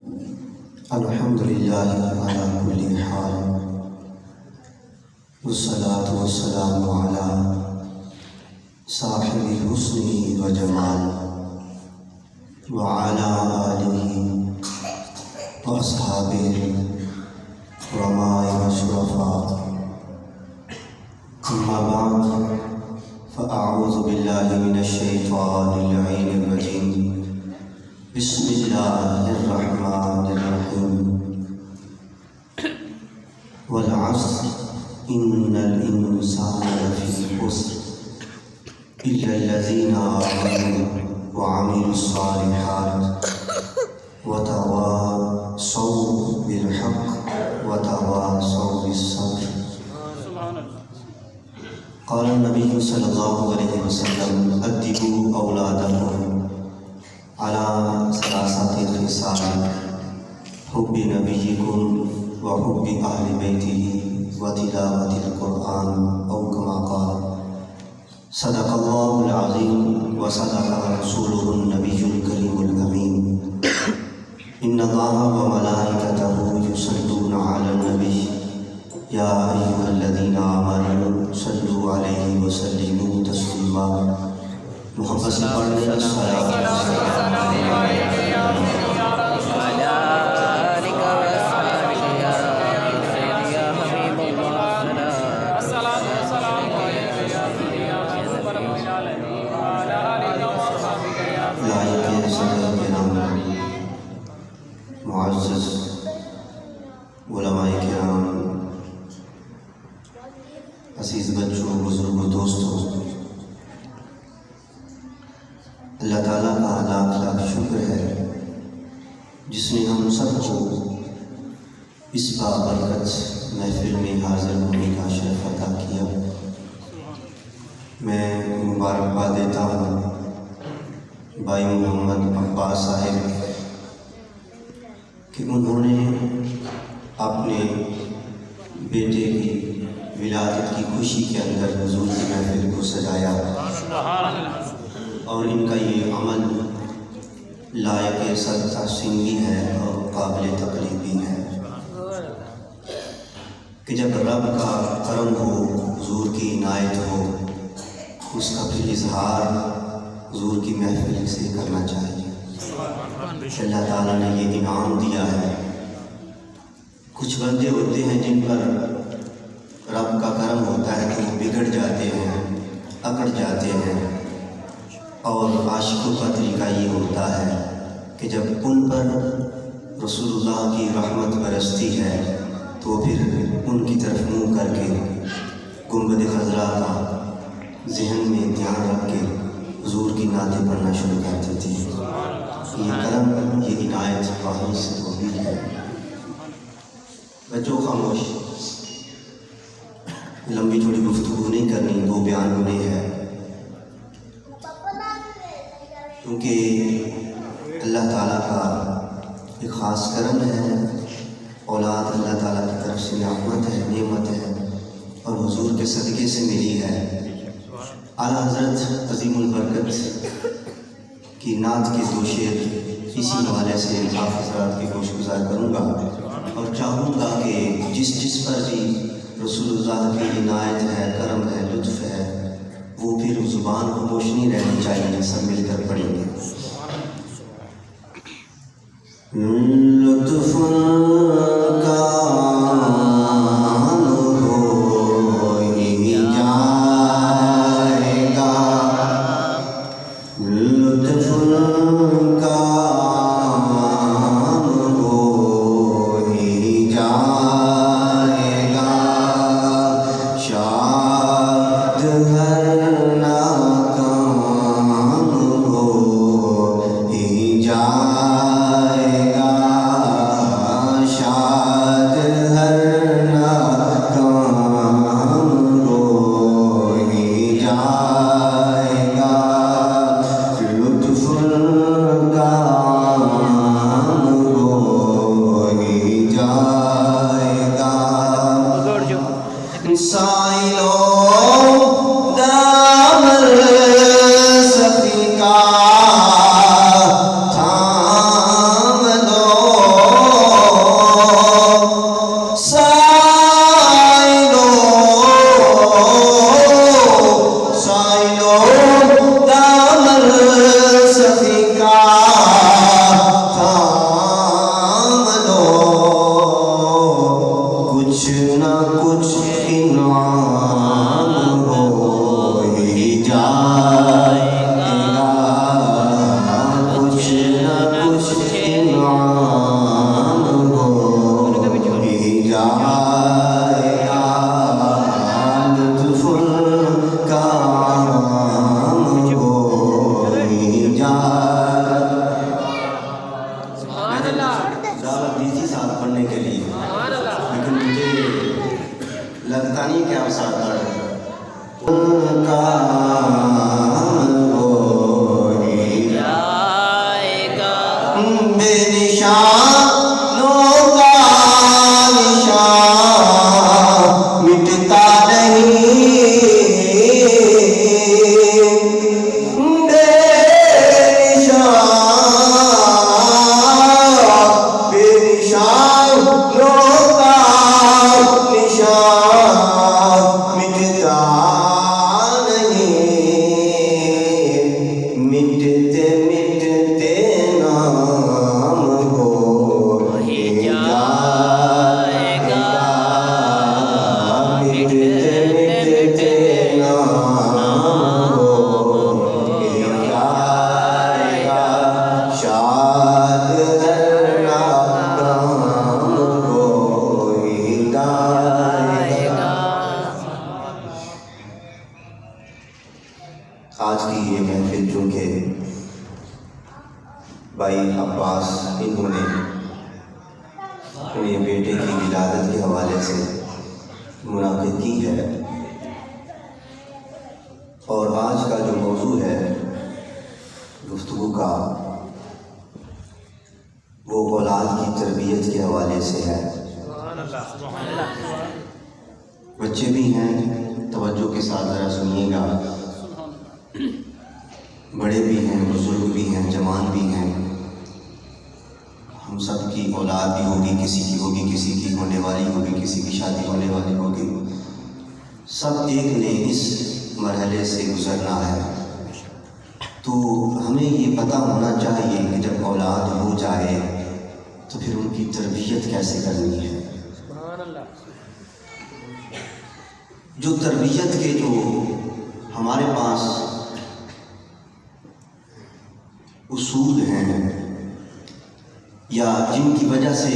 الحمدللہ علی کل حال والصلاة والسلام علی صاحب الحسن وجمال وعلی آلہ واصحابہ الکرماء والشرفاء اما بعد فاعوذ باللہ من الشیطان اللعین الرجیم بسم اللہ الرحمن الرحیم والعصر ان الانسان لفی خسر الا الذین آمنوا وعملوا الصالحات وتواصوا بالحق وتواصوا بالصبر. قال النبی صلی اللہ علیہ وسلم ادبوا اولادکم على ثلاثة خصال حب نبيكم وحب أهل بيته وتلاوة القرآن أو كما قال. صدق الله العظيم وصدق رسوله النبي الكريم الأمين. إن الله وملائكته يصلون على النبي يا أيها الذين آمنوا صلوا عليه وسلموا تسليما. محبت سے پڑھنے معزز علماء کرام، عزیز بچوں، بزرگوں، دوستوں، اللہ تعالیٰ کا لاکھ لاکھ شکر ہے جس نے ہم سب کو اس بابرکت محفل میں حاضر ہونے کا شرف عطا کیا. میں مبارکباد دیتا ہوں بھائی محمد عباس صاحب کہ انہوں نے اپنے بیٹے کی ولادت کی خوشی کے اندر حضور کی محفل کو سجایا، اور ان کا یہ عمل لائق سر تحسین بھی ہے اور قابل تقلید بھی ہے کہ جب رب کا کرم ہو، حضور کی عنایت ہو، اس کا پھر اظہار حضور کی محفل سے کرنا چاہیے. اللہ تعالیٰ نے یہ انعام دیا ہے. کچھ بندے ہوتے ہیں جن پر رب کا کرم ہوتا ہے کہ وہ بگڑ جاتے ہیں، اکڑ جاتے ہیں، اور عاشقوں کا طریقہ یہ ہوتا ہے کہ جب ان پر رسول اللہ کی رحمت برستی ہے تو پھر ان کی طرف منہ کر کے گنبد خضرا کا ذہن میں دھیان رکھ کے حضور کی نعتیں پڑھنا شروع کر دیتے ہیں. یہ کرم، یہ عنایت واقعی سے توفیق ہے. بچوں خاموش، لمبی چوڑی گفتگو نہیں کرنی، دو بیان ہونے ہیں کیونکہ اللہ تعالیٰ کا ایک خاص کرم ہے. اولاد اللہ تعالیٰ کی طرف سے نعمت ہے، نعمت ہے، اور حضور کے صدقے سے ملی ہے. اعلیٰ حضرت عظیم البرکت کی نعت کے دو شعر اسی حوالے سے آپ حضرات کی گوش گزار کروں گا، اور چاہوں گا کہ جس پر بھی رسول اللہ کی عنایت ہے، کرم ہے، لطف ہے، وہ پھر زبان خاموش نہیں رہنی چاہیے. سب مل کر پڑھیں گے. لطف کا شاہ دعوت دی تھی ساتھ پڑھنے کے لیے، لیکن مجھے لگتا نہیں کہ آپ ساتھ پڑھ رہے ان کا بے نشانوں کا نشان مٹتا نہیں، بے نشانوں کا نشان مٹتا نہیں، مٹتے مٹتے نام ہو جائے گا، مٹتے مٹتے نام ہو جائے گا، شاد نام ہو جائے گا۔ آج کی یہ محفل چونکہ بھائی عباس انہوں نے اپنے بیٹے کی ولادت کے حوالے سے منعقد کی ہے، اور آج کا جو موضوع ہے گفتگو کا وہ اولاد کی تربیت کے حوالے سے ہے۔ بچے بھی ہیں، توجہ کے ساتھ ذرا سنیے گا، بڑے بھی ہیں، بزرگ بھی ہیں، جوان بھی ہیں، ہم سب کی اولاد بھی ہوگی، کسی کی ہوگی، کسی کی ہونے والی ہوگی، کسی کی شادی ہونے والی ہوگی، سب ایک نے اس مرحلے سے گزرنا ہے۔ تو ہمیں یہ پتہ ہونا چاہیے کہ جب اولاد ہو جائے تو پھر ان کی تربیت کیسے کرنی ہے۔ جو تربیت کے جو ہمارے پاس اصول ہیں یا جن کی وجہ سے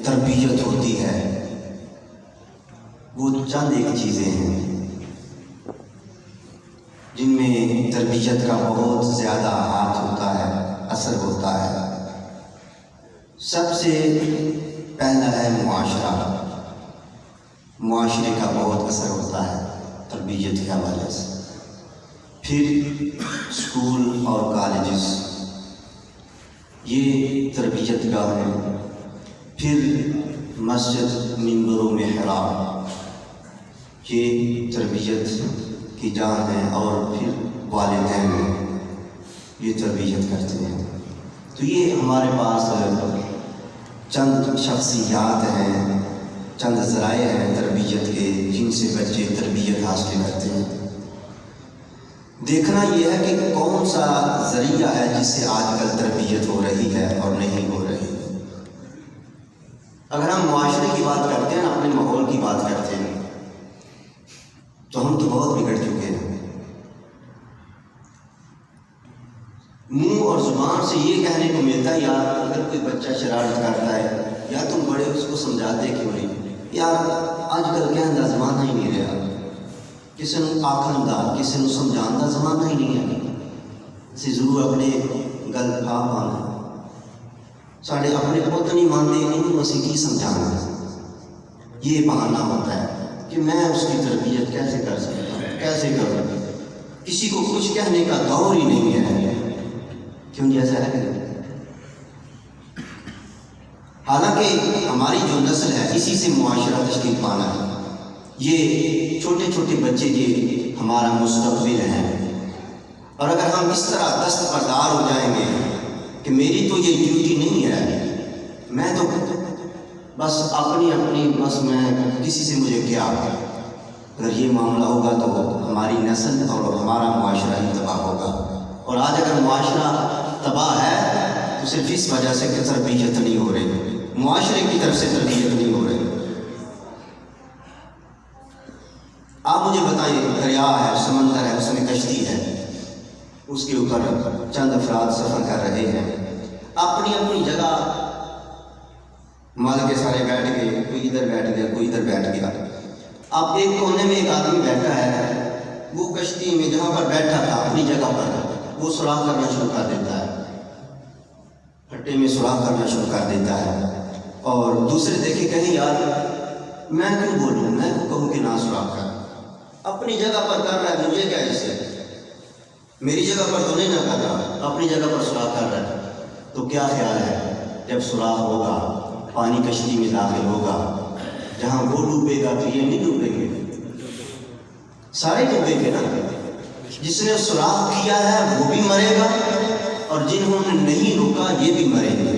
تربیت ہوتی ہے، وہ چند ایک چیزیں ہیں جن میں تربیت کا بہت زیادہ ہاتھ ہوتا ہے، اثر ہوتا ہے۔ سب سے پہلا ہے معاشرہ، معاشرے کا بہت اثر ہوتا ہے تربیت کے حوالے سے، پھر اسکول اور کالجز یہ تربیت گاہ ہے، پھر مسجد، منبر و محراب یہ تربیت کی جان ہے، اور پھر والدین یہ تربیت کرتے ہیں۔ تو یہ ہمارے پاس چند شخصیات ہیں، چند ذرائع ہیں تربیت کے، جن سے بچے تربیت حاصل کرتے ہیں۔ دیکھنا یہ ہے کہ کون سا ذریعہ ہے جس سے آج کل تربیت ہو رہی ہے اور نہیں ہو رہی۔ اگر ہم معاشرے کی بات کرتے ہیں، اپنے ماحول کی بات کرتے ہیں، تو ہم تو بہت بگڑ چکے ہیں۔ منہ اور زبان سے یہ کہنے کو ملتا ہے یار اگر کوئی بچہ شرارت کرتا ہے یا تم بڑے اس کو سمجھاتے کیوں نہیں، یار آج کل کہنے کا زمانہ ہی نہیں رہا، کسی نو آکھن دا، کسی نو سمجھان دا زمانہ ہی نہیں ہے۔ اسی ضرور اپنے گل پا پانا، ساڑھے اپنے پوت نہیں مانتے، انہوں اسی کی سمجھانا، یہ بہانہ ہوتا ہے کہ میں اس کی تربیت کیسے کر سکتا ہوں، کیسے کروں، کسی کو کچھ کہنے کا دور ہی نہیں ہے۔ کیوں جیسا ہے؟ حالانکہ ہماری جو نسل ہے اسی سے معاشرہ تشکیل پانا ہے۔ یہ چھوٹے چھوٹے بچے یہ ہمارا مستقبل ہیں، اور اگر ہم اس طرح دستبردار ہو جائیں گے کہ میری تو یہ ڈیوٹی نہیں ہے، میں تو بس اپنی بس میں کسی سے مجھے کیا، اگر یہ معاملہ ہوگا تو ہماری نسل اور ہمارا معاشرہ ہی تباہ ہوگا۔ اور آج اگر معاشرہ تباہ ہے تو صرف اس وجہ سے کہ تربیت نہیں ہو رہی، معاشرے کی طرف سے تربیت نہیں ہو رہی۔ آپ مجھے بتائیں، دریا ہے، سمندر ہے، اس میں کشتی ہے، اس کے اوپر چند افراد سفر کر رہے ہیں، اپنی اپنی جگہ مال کے سارے بیٹھ گئے، کوئی ادھر بیٹھ گیا، کوئی ادھر بیٹھ گیا۔ اب ایک کونے میں ایک آدمی بیٹھا ہے، وہ کشتی میں جہاں پر بیٹھا تھا اپنی جگہ پر وہ سوراخ کرنا شروع کر دیتا ہے، پھٹے میں سوراخ کرنا شروع کر دیتا ہے۔ اور دوسرے دیکھے کہیں یار میں کیوں بولوں، میں کہوں کہ نہ سراغ کر، اپنی جگہ پر کر رہا ہے، مجھے کیا اس سے، میری جگہ پر تو نہیں نہ کر رہا، اپنی جگہ پر سراغ کر رہا ہے۔ تو کیا خیال ہے جب سوراخ ہوگا، پانی کشتی میں داخل ہوگا، جہاں وہ ڈوبے گا تو یہ نہیں ڈوبیں گے، سارے ڈوبیں گے نا۔ جس نے سوراخ کیا ہے وہ بھی مرے گا، اور جنہوں نے نہیں روکا یہ بھی مریں گے،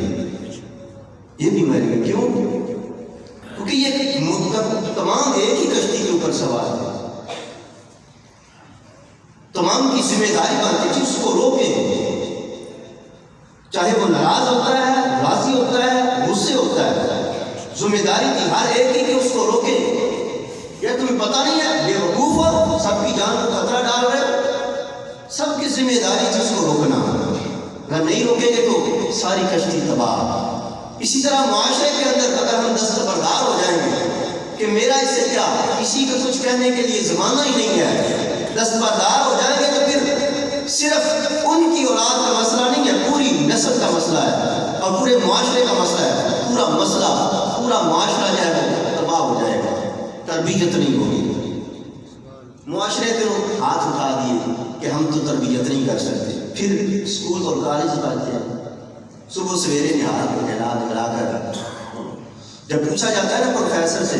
یہ بھی مریں گے۔ کیوں؟ کیونکہ یہ تمام ایک ہی کشتی کے اوپر سوار ہے، تمام کی ذمہ داری بنتی تھی اس کو روکیں، چاہے وہ ناراض ہوتا ہے، راضی ہوتا ہے، غصے ہوتا ہے، ذمہ داری تھی ہر ایک کی کہ اس کو روکیں۔ یا تمہیں پتہ نہیں ہے، بے وقوف ہو، سب کی جان کو خطرہ ڈال رہے، سب کی ذمہ داری تھی اس کو روکنا، اگر نہیں روکیں گے تو ساری کشتی تباہ۔ اسی طرح معاشرے کے اندر اگر ہم دستبردار ہو جائیں گے کہ میرا اس سے کیا، کسی کو کچھ کہنے کے لیے زمانہ ہی نہیں ہے، دستبردار ہو جائیں گے تو پھر صرف ان کی اولاد کا مسئلہ نہیں ہے، پوری نسل کا مسئلہ ہے اور پورے معاشرے کا مسئلہ ہے، پورا مسئلہ، پورا معاشرہ جو ہے وہ تباہ ہو جائے گا، تربیت نہیں ہوگی۔ معاشرے کو ہاتھ اٹھا دیے کہ ہم تو تربیت نہیں کر سکتے، پھر اسکول اور کالج جاتے ہیں، صبح سویرے نہا دھلا کر جب پوچھا جاتا ہے نا پروفیسر سے،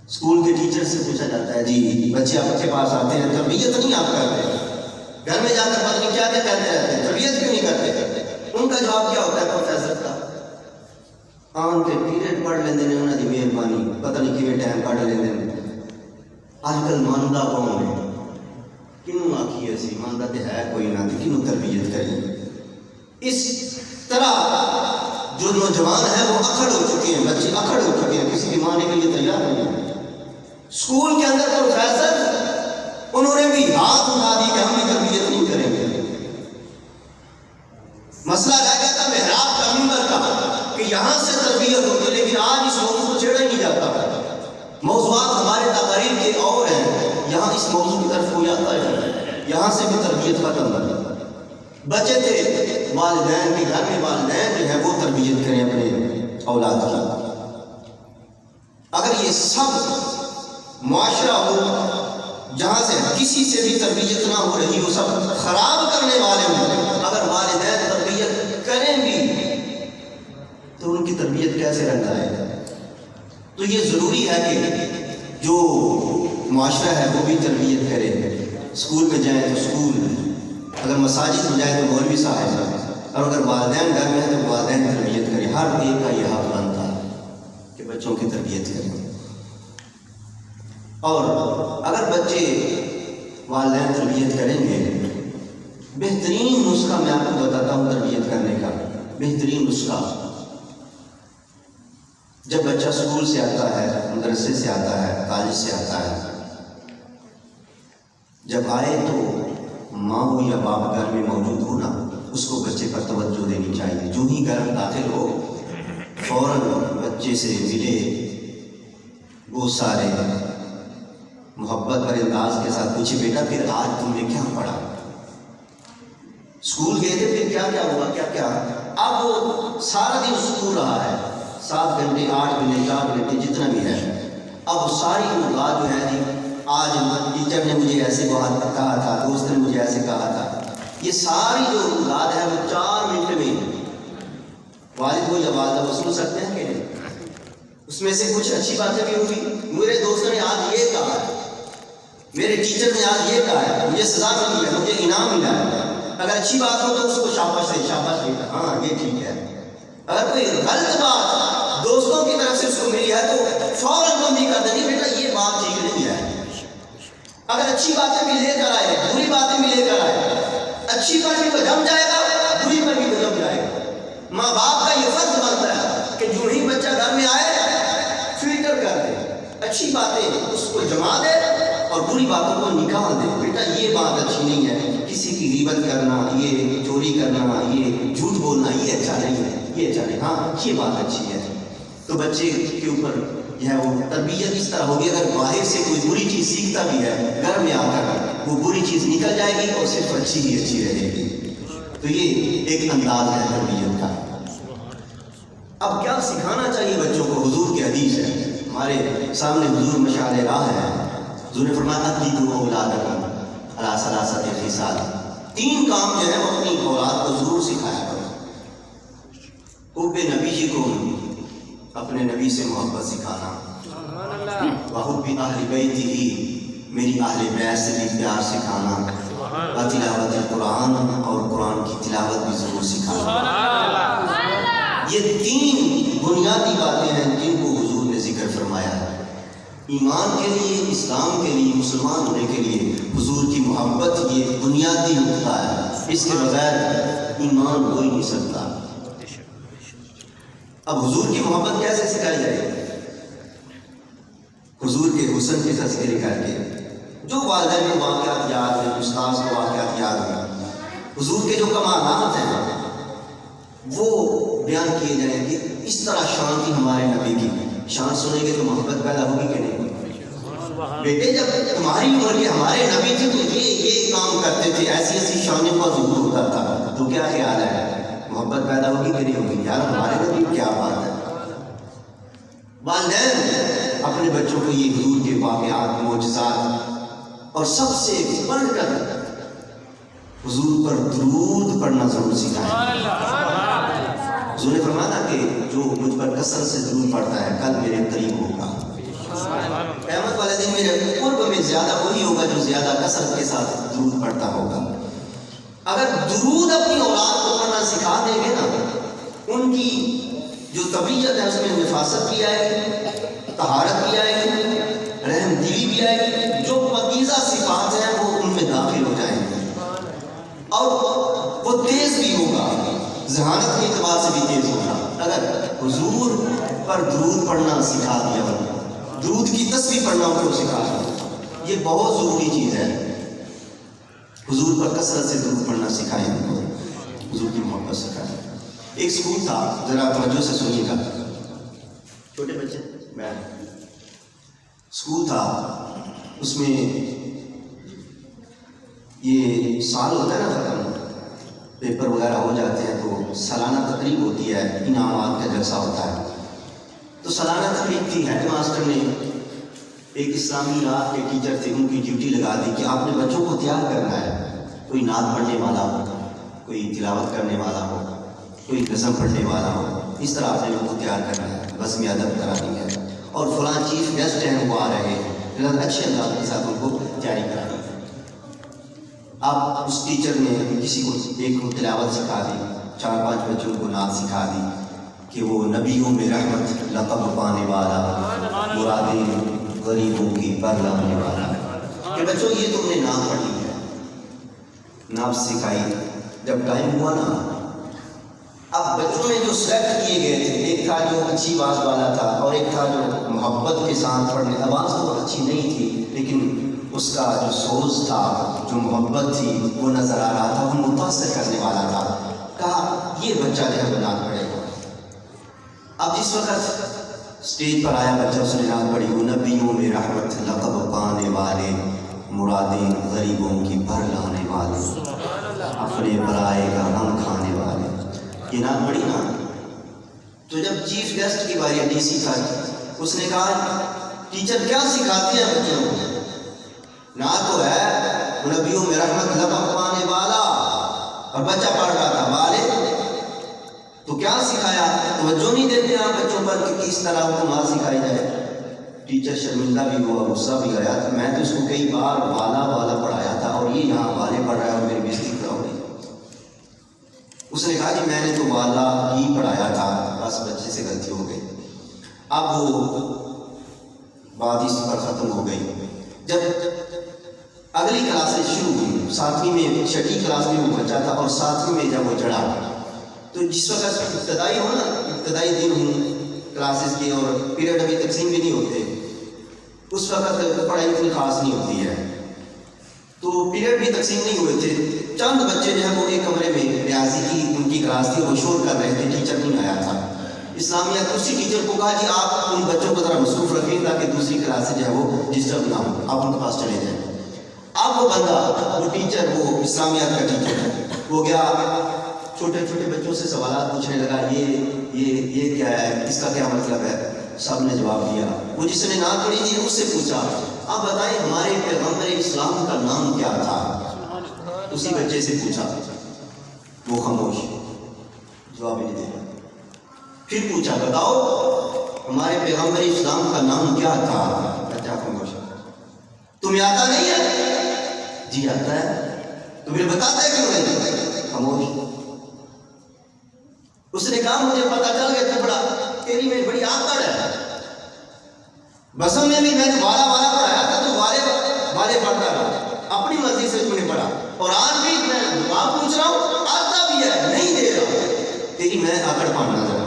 اسکول کے ٹیچر سے پوچھا جاتا ہے جی بچے آپ کے پاس آتے ہیں تربیت نہیں آپ کرتے، گھر میں جا کر پتہ نہیں کیا کہتے رہتے ہیں، تربیت کیوں نہیں کرتے؟ ان کا جواب کیا ہوتا ہے پروفیسر کا؟ آن کے پیریڈ پڑھ لیندے نے، انہوں نے مہربانی پتہ نہیں کیویں ٹائم کٹ لیندے نے۔ آج کل ماندا کون ہے؟ کنوں آکھیے اسی ماندا تے ہے کوئی نہ، تے کنوں تربیت کریں؟ اس طرح جو نوجوان ہیں وہ اکھڑ ہو چکے ہیں، بچے اکھڑ ہو چکے ہیں، کسی بھی ماننے کے لیے تیار نہیں ہیں۔ اسکول کے اندر پروفیسر انہوں نے بھی ہاتھ اٹھا دی کہ ہم بھی تربیت نہیں کریں گے۔ مسئلہ رہ گیا تھا محراب کا، منبر کا، کہ یہاں سے تربیت ہوتی، لیکن آج اس موضوع کو چھیڑا ہی نہیں جاتا۔ موضوعات ہمارے تقاریر کے اور ہیں، یہاں اس موضوع کی طرف کوئی آتا ہے، یہاں سے بھی تربیت ختم ہے۔ بچے تھے والدین کے گھر میں، والدین جو ہے وہ تربیت کریں اپنے اولاد کی۔ اگر یہ سب معاشرہ ہو جہاں سے کسی سے بھی تربیت نہ ہو رہی ہو، سب خراب کرنے والے ہوں، اگر والدین تربیت کریں بھی تو ان کی تربیت کیسے رہتا ہے؟ تو یہ ضروری ہے کہ جو معاشرہ ہے وہ بھی تربیت کرے، اسکول میں جائیں تو اسکول، اگر مساجد میں جائے تو مولوی صاحب، اور اگر والدین گھر میں ہیں تو والدین تربیت کریں۔ ہر ایک کا یہ حق بنتا ہے کہ بچوں کی تربیت کریں، اور اگر بچے والدین تربیت کریں گے، بہترین نسخہ میں آپ کو بتاتا ہوں تربیت کرنے کا، بہترین نسخہ، جب بچہ اسکول سے آتا ہے، مدرسے سے آتا ہے، کالج سے آتا ہے، جب آئے تو ماں ہو یا باپ گھر میں موجود ہو نا، اس کو بچے پر توجہ دینی چاہیے۔ جو ہی گھر داخل ہو فوراً بچے سے ملے، وہ سارے محبت پر انداز کے ساتھ پوچھے بیٹا پھر آج تم نے کیا پڑھا، اسکول گئے تھے پھر کیا کیا ہوا، کیا کیا۔ اب وہ سارا دن اسکول رہا ہے، 7 گھنٹے 8 گھنٹے 4 گھنٹے جتنا بھی ہے، اب ساری بات جو ہے جی آج ٹیچر نے مجھے ایسے بات کہا تھا، دوست نے مجھے ایسے کہا تھا، یہ ساری جو بات ہے وہ 4 منٹ میں والد کو یا والدہ وہ سن سکتے ہیں کہ نہیں؟ اس میں سے کچھ اچھی باتیں بھی ہوگی، میرے دوست نے آج یہ کہا ہے، میرے ٹیچر نے آج یہ کہا ہے، مجھے سزا ملی ہے، مجھے انعام ملا ہے۔ اگر اچھی بات ہو تو اس کو شاباش دے، شاباش بیٹا، ہاں یہ ٹھیک ہے۔ اگر کوئی غلط بات دوستوں کی طرف سے اس کو ملی ہے تو فوراً بندی کر دیں گے، بیٹا یہ بات ٹھیک نہیں ہے۔ اگر اچھی باتیں بھی لے کر آئے، بری باتیں بھی لے کر آئے، اچھی پر بھی وہ جم جائے گا، بری پر بھی وہ جم جائے گا۔ ماں باپ کا یہ فرض بنتا ہے کہ جو ہی بچہ گھر میں آئے فلٹر کر دے، اچھی باتیں اس کو جما دے اور بری باتوں کو نکال دے۔ بیٹا یہ بات اچھی نہیں ہے، کسی کی غیبت کرنا، یہ چوری کرنا، یہ جھوٹ بولنا، یہ اچھا نہیں ہے، یہ اچھا نہیں، ہاں یہ بات اچھی ہے۔ تو بچے کے اوپر جو ہے وہ تربیت اس طرح ہوگی، اگر باہر سے کوئی بری چیز سیکھتا بھی ہے، گھر میں آ کر وہ بری چیز نکل جائے گی اور صرف اچھی ہی اچھی رہے گی۔ تو یہ ایک انداز ہے تربیت کا۔ اب کیا سکھانا چاہیے بچوں کو؟ حضور کی حدیث ہے ہمارے سامنے، حضور مشعل راہ ہے. حضور نے فرمایا ادیبوا اولادکم علی ثلاثۃ خصال، 3 کام جو ہے وہ اپنی اولاد کو ضرور سکھایا کرو. حب نبیکم، اپنے نبی سے محبت سکھانا. وحب اہل بیتہ، میری اہل بیت سے بھی پیار سکھانا. وتلاوت القرآن، اور قرآن کی تلاوت بھی ضرور سکھانا. یہ 3 بنیادی باتیں ہیں جن کو حضور نے ذکر فرمایا ہے. ایمان کے لیے، اسلام کے لیے، مسلمان ہونے کے لیے حضور کی محبت یہ بنیادی نقطہ ہے. اس کے بغیر ایمان ہو ہی نہیں سکتا. اب حضور کی محبت کیسے سکھائی جائے؟ حضور کے حسن کے تذکرے کر کے. جو والدین کو واقعات یاد ہیں، استاذ کو واقعات یاد ہیں، حضور کے جو کمالات ہیں وہ بیان کیے جائیں کہ اس طرح شان تھی ہمارے نبی کی. شان سنیں گے تو محبت پیدا ہوگی کہ نہیں؟ بیٹے جب تمہاری عمر کے ہمارے نبی تھے تو یہ کام کرتے تھے، ایسی ایسی شانوں کا ظہور ہوتا تھا، تو کیا خیال ہے محبت پیدا ہوگی کہ نہیں ہوگی؟ یار ہمارے نبی کیا بات ہے. والدین اپنے بچوں کو یہ حضور کے واقعات، معجزات اور سب سے بڑھ کر حضور پر درود پڑھنا ضرور سکھائیں. حضور نے فرمایا کہ جو مجھ پر کثرت سے درود پڑھتا ہے کل میرے قریب ہوگا. قیامت والے دن میرے قرب میں زیادہ وہی ہوگا جو زیادہ کثرت کے ساتھ درود پڑھتا ہوگا. اگر درود اپنی اولاد کو پڑھنا سکھا دیں گے نا، ان کی جو طبیعت ہے اس میں نفاست بھی آئے گی، طہارت بھی آئے گی، رحم دلی بھی آئے گی. جو پاکیزہ صفات ہیں وہ ان میں داخل ہو جائیں گے، اور وہ تیز بھی ہوگا، ذہانت کے اعتبار سے بھی تیز ہوگا. اگر حضور پر درود پڑھنا سکھا دیا، درود کی تسبیح پڑھنا ان کو سکھا دیا، یہ بہت ضروری چیز ہے. حضور پر کثرت سے درود پڑھنا سکھائیں ان کو، حضور کی محبت سکھائیں. ایک سکول تھا، ذرا توجہ سے سنیے گا، چھوٹے بچے میں سکول تھا، اس میں یہ سال ہوتا ہے نا ختم، پیپر وغیرہ ہو جاتے ہیں تو سالانہ تقریب ہوتی ہے، انعامات کا جلسہ ہوتا ہے. تو سالانہ تقریب تھی. ہیڈ ماسٹر نے ایک اسلامی رات کے ٹیچر تھے، ان کی ڈیوٹی لگا دی کہ آپ نے بچوں کو تیار کرنا ہے. کوئی نعت پڑھنے والا ہو، کوئی تلاوت کرنے والا ہو، کوئی قسم پڑھنے والا ہو، اس طرح آپ نے ان کو تیار کرنا ہے، بس میں ادب کرانی ہے. اور فلاں چیف گیسٹ ہیں وہ آ رہے ہیں، اچھے انداز کے ساتھ ان کو تیاری کرانی ہے. اب اس ٹیچر نے کسی کو ایک کو تلاوت سکھا دی، 4-5 بچوں کو نعت سکھا دی کہ وہ نبیوں میں رحمت لقب پانے والا، مرادیں غریبوں کی پر لانے والا. کہ بچوں یہ تم نے نعت پڑھی ہے، نعت سکھائی. جب ٹائم ہوا نا، اب بچوں میں جو سلیکٹ کیے گئے تھے، ایک تھا جو اچھی آواز والا تھا اور ایک تھا جو محبت کے ساتھ پڑھنے. آواز تو اچھی نہیں تھی لیکن اس کا جو سوز تھا، جو محبت تھی وہ نظر آ رہا تھا، وہ متاثر کرنے والا تھا. کہا یہ بچہ جو ہے نعت پڑھے گا. اب جس وقت اسٹیج پر آیا بچہ، اس نے نعت پڑھی، وہ نبیوں میں رحمت لقب پانے والے، مرادیں غریبوں کی بھر لانے والے، اپنے برائے کا غم کھانے والے. یہ نعت پڑھی نا. تو جب چیف گیسٹ کی باری ڈی سی تھا، اس نے کہا ٹیچر کیا سکھاتے ہیں بچوں کو؟ نعت تو ہے نبیوں میں رحمت لقب پانے والا، اور بچہ پڑھ رہا تھا والے. تو کیا سکھایا؟ توجہ نہیں دیتے آپ بچوں پر کہ کس طرح ان کو نعت سکھائی جائے. ٹیچر شرمندہ بھی ہوا، غصہ بھی آیا تھا. میں تو اس کو کئی بار والا پڑھایا تھا اور یہ یہاں والے پڑھ رہا ہے اور میری بےزتی کراؤ گی. اس نے کہا کہ میں نے تو والا ہی پڑھایا تھا، بس بچے سے غلطی ہو گئی. اب وہ بات اس پر ختم ہو گئی. جب اگلی کلاسیں شروع ہوئی، 7ویں میں 6ٹھی کلاس میں وہ بچہ تھا اور 7ویں میں جب وہ چڑھا، تو جس وقت ابتدائی ہو نا، ابتدائی دن ہوں کلاسز کے اور پیریڈ ابھی تقسیم بھی نہیں ہوتے، اس وقت پڑھائی اتنی خاص نہیں ہوتی ہے. تو پیریڈ بھی تقسیم نہیں ہوئے تھے. چند بچے جو ہیں وہ ایک کمرے میں ریاضی کی ان کی کلاس تھی، وہ شور کر رہے تھے، ٹیچر نہیں آیا تھا. اسلامیات اسی ٹیچر کو کہا کہ آپ ان بچوں کو ذرا مصروف رکھیں تاکہ دوسری کلاس سے جو ہے وہ ڈسٹرب نہ ہو، آپ ان کے پاس چلے جائیں. اب وہ بندہ، وہ ٹیچر، وہ اسلامیات کا ٹیچر ہے، وہ گیا چھوٹے چھوٹے بچوں سے سوالات پوچھنے لگا، یہ کیا ہے، اس کا کیا مطلب ہے؟ سب نے جواب دیا۔ وہ جس نے نعت پڑھی تھی اس سے پوچھا، آپ بتائیں ہمارے پیغمبر اسلام کا نام کیا تھا؟ اسی بچے سے پوچھا، وہ خاموش، جواب نہیں دیا۔ پھر پوچھا، بتاؤ ہمارے پیغمبر اسلام کا نام کیا تھا؟ بچہ خاموش۔ تمہیں آتا نہیں ہے؟ جی آتا ہے۔ تو پھر بتاتا ہے کیوں نہیں؟ خاموش۔ اس نے کہا، مجھے پتا چل گیا تیری میں بڑی آکڑ ہے۔ بسم میں بھی میں نے والا پڑھایا تھا تو والے پڑھتا رہا، اپنی مرضی سے تم نے پڑھا، اور آج بھی میں جواب پوچھ رہا ہوں، آتا بھی ہے، نہیں دے رہا۔ تیری میں آکڑ پڑھنا ذرا۔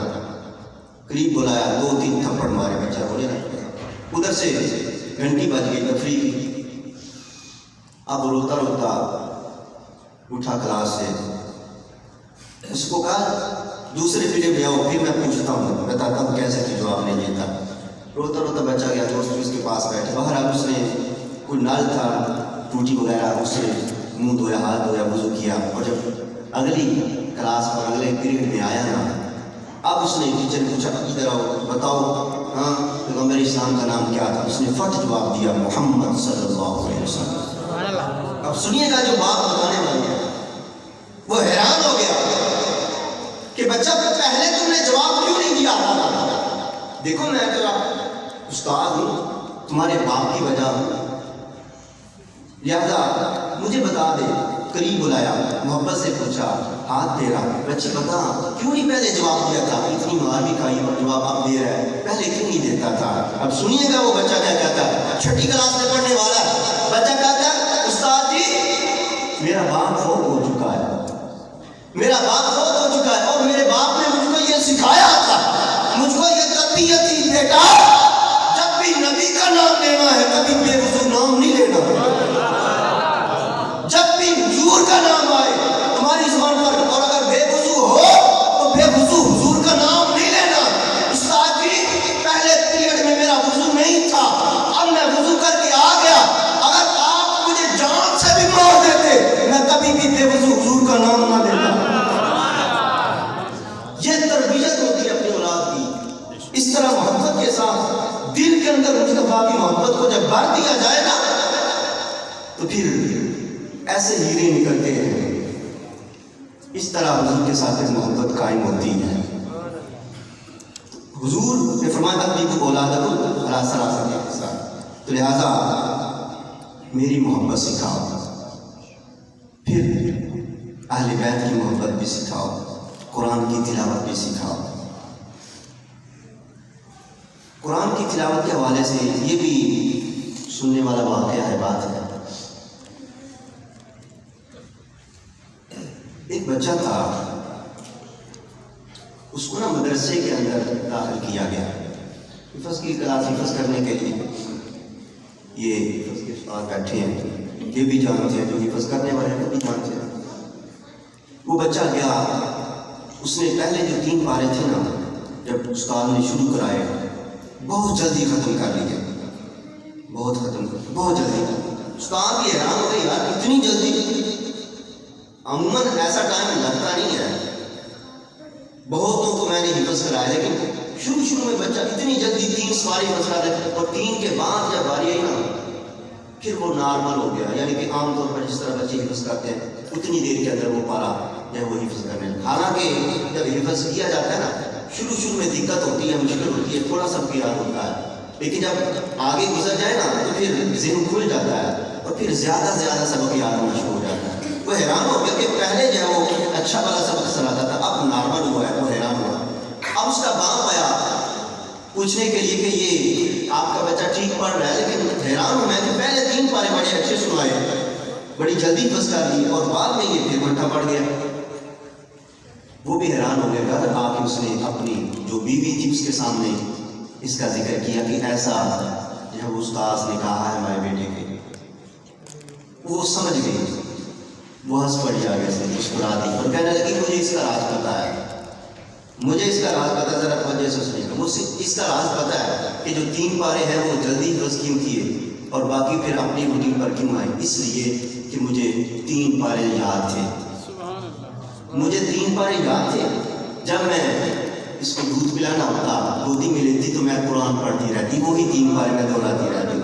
قریب بلایا، 2-3 تھپڑ مارے، بچہ بولے نا۔ ادھر سے گھنٹی بج گئی تفریح کی۔ اب روتا روتا اٹھا کلاس سے، اس کو کہا دوسرے پیریڈ میں آؤ، پھر میں پوچھتا ہوں، بتاتا ہوں کیسے کہ جواب نہیں دیتا۔ روتا روتا بچہ گیا، دوست بھی اس کے پاس بیٹھے۔ باہر اب اس نے کوئی نل تھا ٹوٹی وغیرہ، اس نے منہ دھویا، ہاتھ دھویا، وضو کیا، اور جب اگلی کلاس پر اگلے پیریڈ میں آیا نا، اب اس نے ٹیچر نے پوچھا، ادھر آؤ، بتاؤ ہاں پیغمبر اسلام کا نام کیا تھا؟ اس نے فٹ جواب دیا، محمد صلی اللہ علیہ وسلم۔ اب سنیے گا جو بات بتانے والی ہے، وہ حیران ہو گیا کہ بچہ پہلے تم نے جواب کیوں نہیں دیا تھا؟ دیکھو میں تیرا استاد ہوں، تمہارے باپ کی وجہ ہوں، لہذا مجھے بتا دے۔ قریب بلایا، محبت سے پوچھا، ہاتھ تیرا، بچے بتا کیوں نہیں پہلے جواب دیا تھا؟ اتنی مار بھی کھائی اور جواب آپ دے رہا ہے، پہلے کیوں نہیں دیتا تھا؟ اب سنیے گا وہ بچہ کیا کہتا ہے، 6ٹھی کلاس میں پڑھنے والا ہے۔ بچہ کہتا ہے، استاد جی میرا باپ فوت ہو چکا ہے، میرا باپ فوت ہو چکا ہے، اور میرے باپ نے مجھ کو یہ سکھایا تھا، مجھ کو یہ تربیت تھی، بیٹا جب بھی نبی کا نام لینا ہے کبھی بے وضو نام نہیں لینا، جب بھی حضور کا نام آئے تمہاری زبان پر، اور اگر بے وضو ہو تو بے وضو حضور کا نام نہیں لینا۔ استاد جی پہلے پیریڈ میں میرا وضو نہیں تھا، اب میں وضو کر کے آ گیا، اگر آپ مجھے جان سے بھی مار دیتے میں کبھی بھی بے وضو حضور کا نام نہ لیتا۔ یہ تربیت ہوتی ہے اپنی اولاد کی۔ اس طرح محبت کے ساتھ دل کے اندر مصطفیٰ کی محبت کو جب بھر دیا جائے نا تو پھر ایسے ہیرے نکلتے ہیں۔ اس طرح حضور کے ساتھ محبت قائم ہوتی ہے۔ حضور نے فرمایا تھا اولادکم علی ثلاثۃ اخصال، تو لہذا میری محبت سکھاؤ، پھر اہل بیت کی محبت بھی سکھاؤ، قرآن کی تلاوت بھی سکھاؤ۔ قرآن کی تلاوت کے حوالے سے یہ بھی سننے والا واقعہ ہے، بات ہے۔ ایک بچہ تھا، اس کو نا مدرسے کے اندر داخل کیا گیا، حفظ کی کلاس حفظ کرنے کے لیے۔ یہ حفظ کے استاد بیٹھے ہیں، یہ بھی جانتے ہیں، جو حفظ کرنے والے ہیں وہ بھی جانتے ہیں۔ وہ بچہ گیا، اس نے پہلے جو 3 پارے تھے نا، جب استاد نے شروع کرائے بہت جلدی ختم کر لیے، بہت جلدی۔ استاد بھی حیران ہو گئے، یار اتنی جلدی، عموماً ایسا ٹائم لگتا نہیں ہے، بہتوں کو میں نے حفظ کرایا، لیکن شروع میں بچہ اتنی جلدی 3 سواری حفظ کر رہے، اور 3 کے بعد جب باری آئی نا پھر وہ نارمل ہو گیا، یعنی کہ عام طور پر جس طرح بچے حفظ کرتے ہیں اتنی دیر کے اندر وہ پارا جب وہ حفظ کرنے لگے۔ حالانکہ جب حفظ کیا جاتا ہے نا شروع میں دقت ہوتی ہے، مشکل ہوتی ہے، تھوڑا سا یاد ہوتا ہے، لیکن جب آگے گزر جائے نا تو پھر ذہن کھل جاتا ہے، اور پھر زیادہ سبق یاد ہونا شروع ہو جاتا ہے۔ وہ حیران ہو گیا کہ پہلے جو ہے وہ اچھا والا سبق سناتا تھا، اب نارمل ہوا ہے، وہ حیران ہوا۔ اب اس کا باپ آیا پوچھنے کے لیے کہ یہ آپ کا بچہ ٹھیک پڑھ رہا ہے، لیکن حیران ہوں میں کہ پہلے 3 پارے بڑے اچھے سنائے، بڑی جلدی حفظ کر لی، اور بعد میں یہ پھر مٹھا پڑ گیا۔ وہ بھی حیران ہو گیا، گھر آ کے اس نے اپنی جو بیوی تھی اس کے سامنے اس کا ذکر کیا کہ ایسا جو ہے استاذ نے کہا ہے ہمارے بیٹے کے۔ وہ سمجھ گئی، وہ ہنس پڑی آگے سے، مسکرا دی اور کہنے لگی مجھے اس کا راز پتا ہے، مجھے اس کا راز پتا ہے، ذرا توجہ سے سنیے گا، مجھے اس کا راز پتا ہے کہ جو 3 پارے ہیں وہ جلدی حفظ کیوں کیے اور باقی پھر اپنی روٹین پر کیوں آئے، اس لیے کہ مجھے 3 پارے یاد تھے۔ مجھے 3 پارے یاد تھے. جب میں اس کو دودھ پلانا ہوتا, گودی میں لیتی تو میں قرآن پڑھتی رہتی, وہی 3 پارے میں دہراتی رہتی.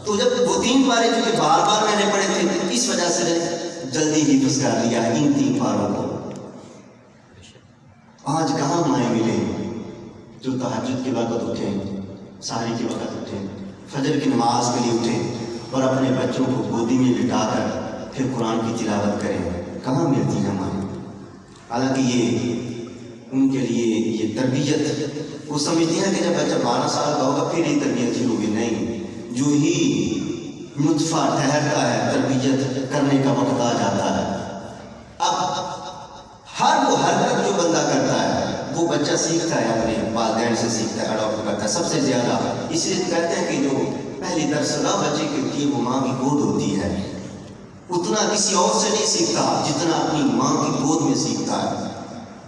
تو جب وہ 3 پارے چونکہ بار بار میں نے پڑھے تھے, اس وجہ سے جلدی حفظ کر لیا ان 3 پاروں کو. آج کہاں مائیں ملے جو تہجد کے وقت اٹھیں, سحری کے وقت اٹھیں, فجر کی نماز کے لیے اٹھیں اور اپنے بچوں کو گودی میں لٹا کر پھر قرآن کی تلاوت کریں. کہاں ملتی ہیں مائیں؟ حالانکہ یہ ان کے لیے یہ تربیت, وہ سمجھتی ہیں کہ جب بچہ 12 سال کا ہوگا پھر یہ تربیت شروع ہوگی. نہیں, جو ہی نطفہ ٹھہرتا ہے تربیت کرنے کا وقت آ جاتا ہے. اب ہر وہ حرکت جو بندہ کرتا ہے وہ بچہ سیکھتا ہے, اپنے والدین سے سیکھتا ہے, اڈاپٹ کرتا ہے سب سے زیادہ. اس لیے کہتے ہیں کہ جو پہلی درسگاہ بچے کے لیے وہ ماں کی گود ہوتی ہے, اتنا کسی اور سے نہیں سیکھتا جتنا اپنی ماں کی گود میں سیکھتا ہے.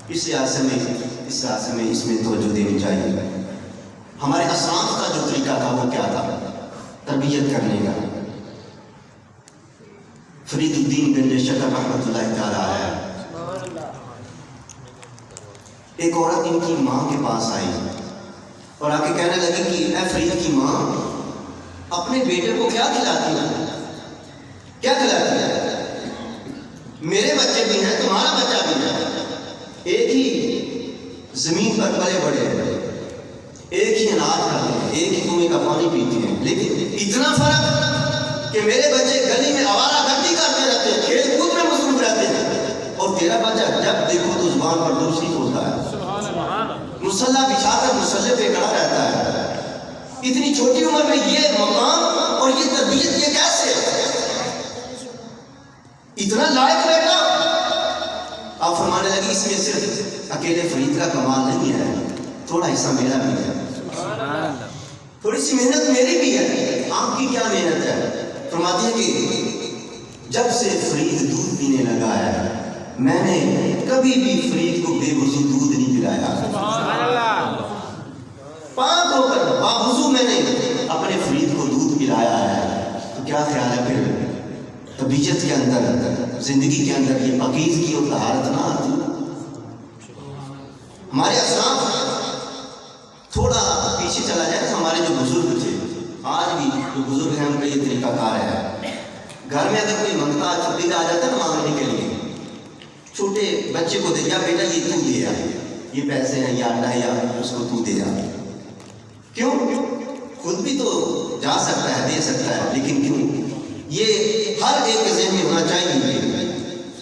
اس لحاظ میں اس میں توجہ دینی چاہیے. ہمارے اسلاف کا جو طریقہ تھا وہ کیا تھا تربیت کرنے کا. فرید الدین گنج شکر رحمۃ اللہ تعالیٰ ہے, ایک عورت ان کی ماں کے پاس آئی اور آ کے کہنے لگی کہ اے فرید کی ماں, اپنے بیٹے کو کیا کھلاتی ہے, کیا کھلاتی ہے؟ میرے بچے بھی ہیں, تمہارا بچہ بھی ہے, ایک ہی زمین پر پلے بڑے ہیں, ایک ہی اناج کھاتے ہیں, ایک ہی کنویں کا پانی پیتے ہیں, لیکن اتنا فرق کہ میرے بچے گلی میں آوارہ گردی کرتے رہتے ہیں, کھیل کود میں مصروف رہتے ہیں, اور تیرا بچہ جب دیکھو تو زبان پر دوسری ہوتا ہے, مصلح بچھا کر مصلے پہ کھڑا رہتا ہے. اتنی چھوٹی عمر میں یہ مقام اور یہ تربیت, یہ کیسے اتنا لائق بیٹا؟ آپ فرمانے لگی اس میں صرف اکیلے فرید کا کمال نہیں ہے, تھوڑا حصہ میرا بھی ہے, تھوڑی سی محنت میری بھی ہے. آپ کی کیا محنت ہے؟ فرماتی ہے کہ جب سے فرید دودھ پینے لگا ہے میں نے کبھی بھی فرید کو بے وضو دودھ نہیں پلایا. پاک ہو کر باوضو میں نے اپنے فرید کو دودھ پلایا ہے. تو کیا خیال ہے پھر طبیعت کے اندر, زندگی کے اندر یہ پاکیزگی اور طہارت نہ آتی؟ ہمارے اسلاف تھوڑا پیچھے چلا جائے تو ہمارے جو بزرگ تھے, آج بھی جو بزرگ ہیں ان کا یہ طریقہ کار ہے. گھر میں اگر کوئی منگتا چھٹی آ جاتا ہے نا مانگنے کے لیے, چھوٹے بچے کو دے, یا بیٹا یہ تو دے آ, یہ پیسے ہیں یا انڈا ہے یا اس کو تو دے آ. کیوں؟ خود بھی تو جا سکتا ہے, دے سکتا ہے, لیکن کیوں؟ یہ ہر ایک کے ذہن میں ہونا چاہیے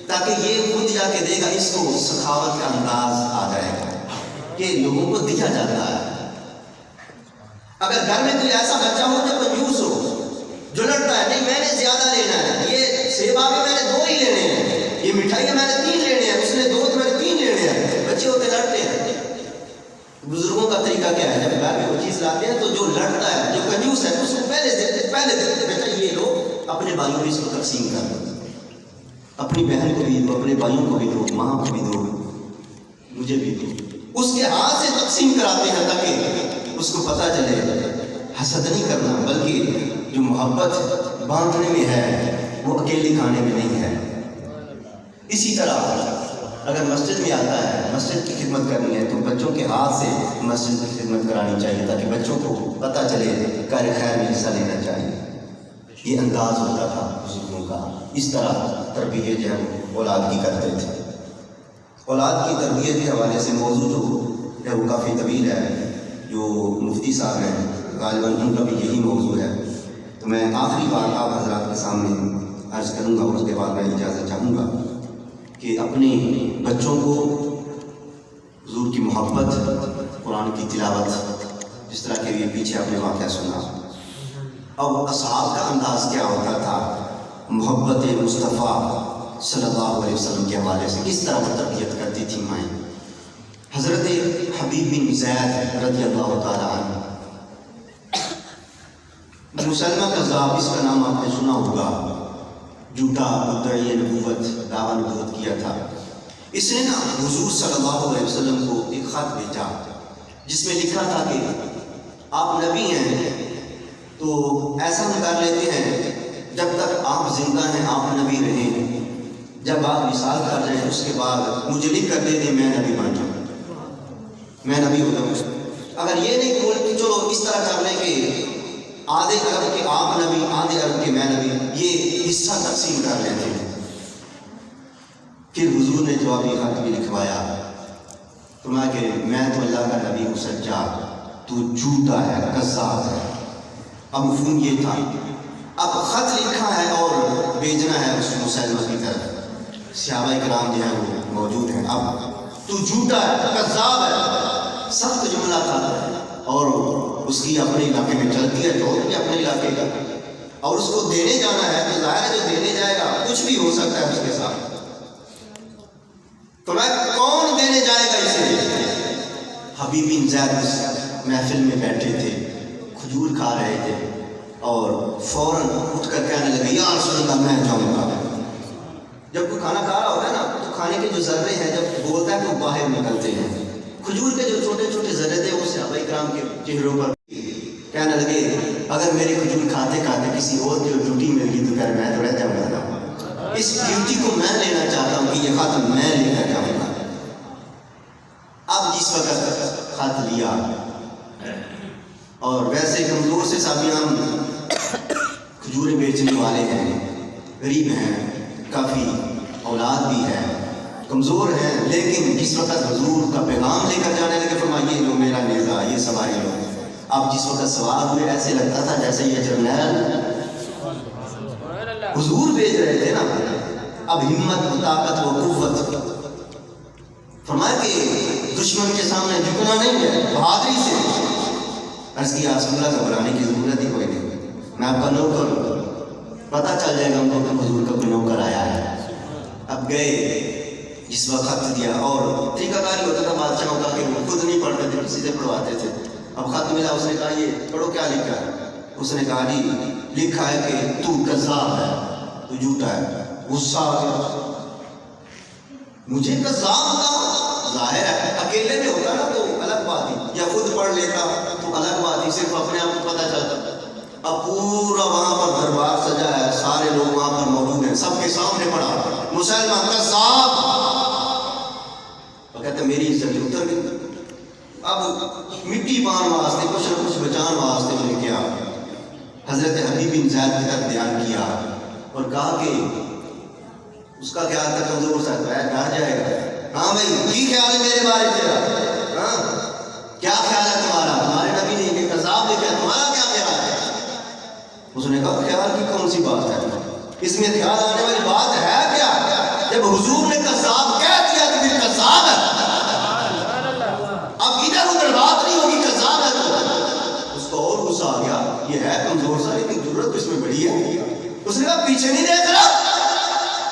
تاکہ یہ خود جا کے دے گا, اس کو سخاوت کا انداز آ جائے گا کہ لوگوں کو دیا جاتا ہے. اگر گھر میں کوئی ایسا بچہ ہو جو کنجوس ہو, جو لڑتا ہے, نہیں میں نے زیادہ لینا ہے, یہ سیب آگے میں نے 2 ہی لینے ہیں, یہ مٹھائیاں میں نے 3 لینے ہیں, اس نے 2 تو میں نے 3 لینے ہیں, بچے ہوتے لڑتے ہیں. بزرگوں کا طریقہ کیا ہے؟ جب گھر میں وہ چیز لاتے ہیں تو جو لڑتا ہے, جو کنجوس ہے, اس کو پہلے بیٹا یہ لو, اپنے بھائیوں بھی اس کو تقسیم کر دو, اپنی بہن کو بھی دو, اپنے بھائیوں کو بھی دو, ماں کو بھی دو, مجھے بھی دو. اس کے ہاتھ سے تقسیم کراتے ہیں تاکہ اس کو پتہ چلے حسد نہیں کرنا, بلکہ جو محبت بانٹنے میں ہے وہ اکیلے کھانے میں نہیں ہے. اسی طرح اگر مسجد میں آتا ہے, مسجد کی خدمت کرنی ہے, تو بچوں کے ہاتھ سے مسجد کی خدمت کرانی چاہیے تاکہ بچوں کو پتہ چلے کار خیر میں حصہ لینا چاہیے. یہ انداز ہوتا تھا بزرگوں کا. اس طرح تربیت جو ہم اولاد کی کرتے تھے. اولاد کی تربیت کے حوالے سے موضوع جو ہے وہ کافی طویل ہے. جو مفتی صاحب ہیں غالباً ان کا بھی یہی موضوع ہے, تو میں آخری بار آپ حضرات کے سامنے عرض کروں گا, اور اس کے بعد میں اجازت چاہوں گا کہ اپنے بچوں کو حضور کی محبت, قرآن کی تلاوت, جس طرح کہ یہ پیچھے آپ نے واقعہ سنا, اب اصحاب کا انداز کیا ہوتا تھا محبت مصطفیٰ صلی اللہ علیہ وسلم کے حوالے سے, کس طرح تربیت کرتی تھی مائیں. حضرت حبیب بن زید رضی اللہ تعالیٰ عنہ, مسلمہ کذاب, اس کا نام آپ نے سنا ہوگا, جھوٹا مدعی نبوت, دعویٰ نبوت کیا تھا. اس نے نا حضور صلی اللہ علیہ وسلم کو ایک خط بھیجا جس میں لکھا تھا کہ آپ نبی ہیں تو ایسا ہم کر لیتے ہیں جب تک آپ زندہ ہیں آپ نبی رہیں, جب آپ وصال کر جائیں اس کے بعد مجھے لکھ کر دے دیں میں نبی بن جاؤں، میں نبی ہو جاؤں۔ اگر یہ نہیں بول کہ چلو اس طرح کر لیں کہ آدھے ارب کے آپ نبی، آدھے ارب کے میں نبی، یہ حصہ تقسیم کر لیتے ہیں۔ پھر حضور نے جوابی خط بھی لکھوایا، فرمایا کہ میں تو اللہ کا نبی ہوں سچا، تو جھوٹا ہے، کذاب ہے۔ اب مفہوم یہ تھا، اب خط لکھا ہے اور بھیجنا ہے اس مسلمہ کی طرف، صحابہ کرام جو ہیں وہ موجود ہیں۔ اب تو جھوٹا ہے، کذاب ہے، سخت جملہ تھا، اور اس کی اپنے علاقے میں چلتی ہے تو بھی اپنے علاقے کا، اور اس کو دینے جانا ہے تو ظاہر ہے جو دینے جائے گا کچھ بھی ہو سکتا ہے اس کے ساتھ۔ تو میں کون دینے جائے گا اسے؟ حبیب بن زید اس محفل میں بیٹھے تھے، کھجور کھا رہے تھے، اور فوراً اٹھ کر کہنے لگے یا رسول اللہ میں جاؤں گا۔ جب کوئی کھانا کھا رہا ہوتا ہے نا تو کھانے کے جو ذرے ہیں جب بولتا ہے تو باہر نکلتے ہیں۔ کھجور کے جو چھوٹے چھوٹے ذرے تھے وہ صحابہ کرام کے چہروں پر کہنے لگے اگر میرے کھجور کھاتے کھاتے کسی اور کی ڈیوٹی مل گئی تو پھر میں تو رہ جاؤں گا، اس ڈیوٹی کو میں لینا چاہتا ہوں کہ یہ خط میں لے کر جاؤں گا۔ اب جس وقت خط لیا، اور ویسے کمزور سے صحابیان کھجوریں بیچنے والے ہیں، غریب ہیں، کافی اولاد بھی ہے، کمزور ہیں، لیکن جس وقت حضور کا پیغام لے کر جانے لگے فرمایا یہ لو میرا نیزہ، یہ سواری لو۔ اب جس وقت سوار ہوئے ایسے لگتا تھا جیسے یہ جرنیل حضور بھیج رہے تھے نا۔ اب ہمت و طاقت و قوت، فرمایا کہ دشمن کے سامنے جھکنا نہیں ہے، بہادری سے۔ عرض کیا رسول اللہ گھبرانے کی ضرورت ہی کوئی نہیں، میں آپ کا نوکر ہوں، پتہ چل جائے گا ان کو کہ حضور کا کوئی نوکر آیا ہے۔ اب گئے، جس وقت خط دیا، اور طریقہ کاری ہوتا تھا بادشاہوں کا کہ وہ خود نہیں پڑھتے تھے، کسی سے پڑھواتے تھے۔ اب خط ملا، اس نے کہا یہ پڑھو کیا لکھا ہے؟ اس نے کہا جی لکھا ہے کہ تو کذاب ہے، تو جھوٹا ہے۔ غصہ آ گیا، مجھے کذاب کا ظاہر ہے، اکیلے میں ہوتا نا تو الگ بات ہی، یا خود پڑھ لیتا تو الگ بات ہی، صرف اپنے آپ کو پتہ چلتا۔ اب پورا وہاں پر دربار سجا ہے، سارے لوگ وہاں پر موجود ہیں، سب کے سامنے پڑا مسلمان کذاب، وہ کہتے میری عزت اتر گئی۔ اب مٹی پان واسطے کچھ نہ کچھ بچان واسطے میں نے کیا، حضرت حبیب بن زید کی طرف دھیان کیا اور کہا کہ اس کا خیال تھا کمزور سا ہے، ڈر جائے گا۔ ہاں بھائی کی خیال ہے میرے بارے تیرا؟ ہاں کیا خیال ہے تمہارا؟ تمہارے نبی نے کہ کذاب لکھا ہے، تمہارا کیا خیال ہے؟ اس نے کہا خیال کی کون سی بات ہے، اس میں خیال آنے والی بات ہے کیا؟ جب حضور نے کذاب کہہ دیا تو پھر کذاب ہے، اب ادھر ادھر بات نہیں ہوگی، کذاب ہے۔ تو اس کو اور غصہ آ گیا، یہ ہے کمزور سا لیکن ضرورت اس میں بڑی ہے۔ اس نے کہا پیچھے نہیں دیکھ رہا؟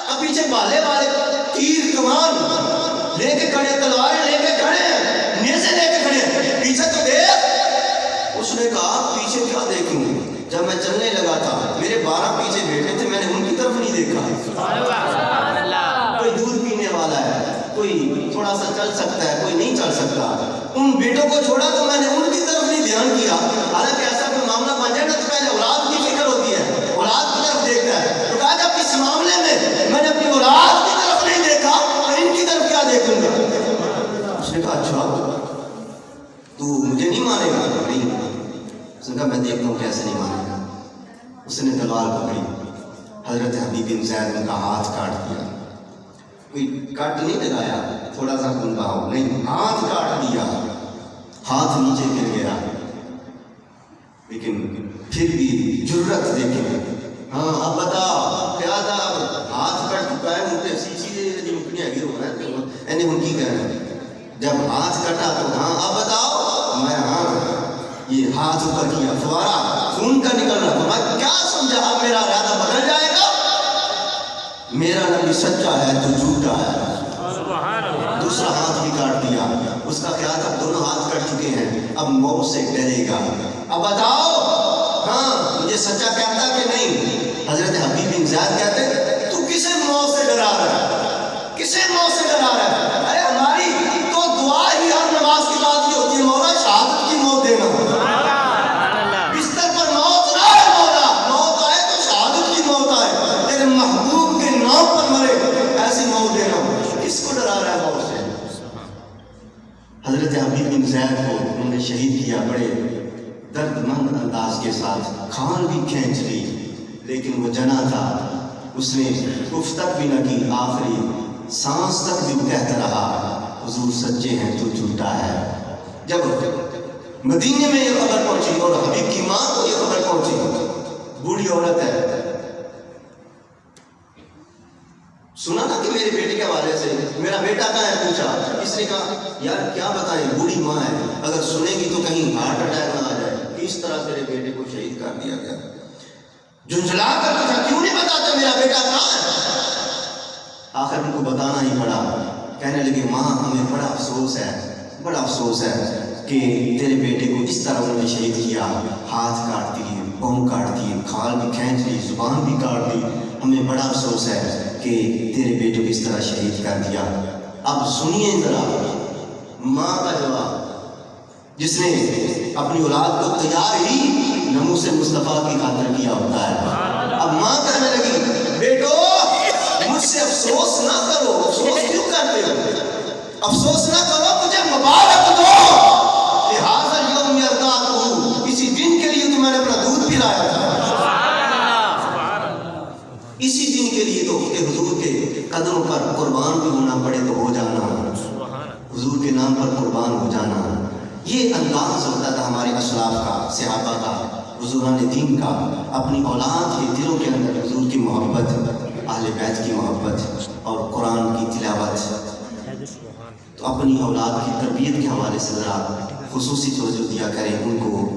اب پیچھے بالے والے تیر کمان لے کے کھڑے، تلواریں لے کے کھڑے، نیزے لے کے کھڑے، پیچھے تو دیکھ۔ اس نے کہا پیچھے کیا دیکھوں، جب میں چلنے لگا تھا میرے 12 پیچھے بیٹھے تھے، میں نے ان کی طرف نہیں دیکھا۔ کوئی دودھ پینے والا ہے، کوئی تھوڑا سا چل سکتا ہے، کوئی نہیں چل سکتا، ان بیٹوں کو چھوڑا تو میں نے ان کی طرف نہیں دھیان کیا۔ حالانکہ ایسا کوئی معاملہ بن جائے نا تو پہلے اولاد کی فکر ہوتی ہے، اولاد کی طرف دیکھتا ہے۔ تو کہا جب اس معاملے میں نے اپنی اولاد کی طرف نہیں دیکھا تو ان کی طرف کیا دیکھوں گا؟ اس نے کہا اچھا تو مجھے نہیں مانے گا؟ نہیں۔ اس نے کہا میں دیکھتا ہوں کیسے نہیں مانے گا۔ اس نے تلوار پکڑی، حضرت حبیب بن زید نے کا ہاتھ کاٹ دیا، کوئی کٹ نہیں لگایا تھوڑا سا خون بہاؤ نہیں، ہاتھ کاٹ دیا، ہاتھ نیچے گر گیا، لیکن پھر بھی جرت دیکھیں۔ ہاں اب بتاؤ کیا تھا، ہاتھ کٹ چکا ہے، مجھے سیدھی مکنی ہے گرو ہے ان کی کہنا، جب ہاتھ کٹا تو ہاں اب بتاؤ، میں ہاں یہ ہاتھ اوپر کیا، فوارہ خون کا نکل رہا، تو میں کیا سمجھا اب میرا ارادہ بدل جائے گا؟ میرا نبی سچا ہے تو جھوٹا ہے۔ دوسرا ہاتھ بھی کاٹ دیا، اس کا خیال تھا دونوں ہاتھ کٹ چکے ہیں، اب موت سے ڈرے گا۔ اب بتاؤ ہاں مجھے سچا کہتا کہ نہیں؟ حضرت حبیب بن زید کہتے تو کسے موت سے ڈرا رہا ہے، کسے موت سے ڈرا رہا ہے؟ ارے ہماری تو دعا ہی ہر نماز کے بعد یہ ہوتی ہے، مولا شہادت کی موت دینا، بستر پر موت نہ ہے مولا، موت آئے تو شہادت کی موت آئے، تیرے محبوب کے نام پر مرے، انہوں نے شہید کیا بڑے درد مند انداز کے ساتھ، کھان بھی کھینچ لی، لیکن وہ جنا تھا، اس نے اف تک بھی نہ کی، آخری سانس تک بھی کہتا رہا حضور سچے ہیں تو جھوٹا ہے۔ جب مدینے میں یہ خبر پہنچی اور حبیب کی ماں کو یہ خبر پہنچی، بوڑھی عورت ہے، سنا نا کہ میرے بیٹے کے حوالے سے میرا بیٹا کہاں ہے پوچھا، اس نے کہا یار کیا بتائیں، بوڑھی ماں ہے، اگر سنے گی تو کہیں ہارٹ اٹیک نہ آ جائے، کس طرح تیرے بیٹے کو شہید کر دیا گیا۔ جھنجھلا کر پوچھا کیوں نہیں بتاتا میرا بیٹا کہاں ہے؟ آخر ان کو بتانا ہی پڑا، کہنے لگے ماں ہمیں بڑا افسوس ہے، بڑا افسوس ہے کہ تیرے بیٹے کو اس طرح انہوں نے شہید کیا، ہاتھ کاٹ دیے، پاؤں کاٹ دیے، کھال بھی کھینچ لی، زبان بھی کاٹ دی، ہمیں بڑا افسوس ہے کہ تیرے بیٹے کو اس طرح شہید کر دیا۔ اب سنیے ذرا ماں کا جواب، جس نے اپنی اولاد کو تیار ہی ناموس مصطفیٰ کی خاطر کیا ہوتا ہے۔ اب ماں کہنے لگی بیٹو مجھ سے افسوس نہ کرو، افسوس کیوں کرتے ہو، افسوس نہ کرو، مجھے مبارک دو، لہٰذا یوم یرتاح، اسی دن کے لیے تو میں نے اپنا دودھ پلایا تھا، اسی دن کے لیے تو کہ حضور کے قدموں پر قربان بھی ہونا پڑے تو ہو جانا، حضور کے نام پر قربان ہو جانا۔ یہ انداز ہوتا تھا ہمارے اسلاف کا، صحابہ کا، بزرگان دین کا، اپنی اولاد کے دلوں کے اندر حضور کی محبت، اہل بیت کی محبت اور قرآن کی تلاوت۔ تو اپنی اولاد کی تربیت کے حوالے سے ذرا خصوصی توجہ دیا کریں، ان کو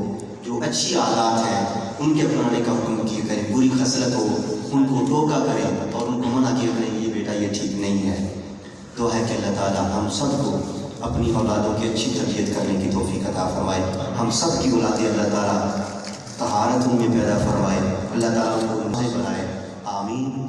جو اچھی عادات ہیں ان کے اپنانے کا حکم کیا کریں، بری خصلت ہو ان کو ٹوکا کریں اور ان کو منع کیا کریں یہ بیٹا یہ ٹھیک نہیں ہے۔ تو ہے کہ اللہ تعالیٰ ہم سب کو اپنی اولادوں کی اچھی تربیت کرنے کی توفیق عطا فرمائے، ہم سب کی اولادیں اللہ تعالیٰ طہارت ان میں پیدا فرمائے، اللہ تعالیٰ ان کو بنائے، آمین۔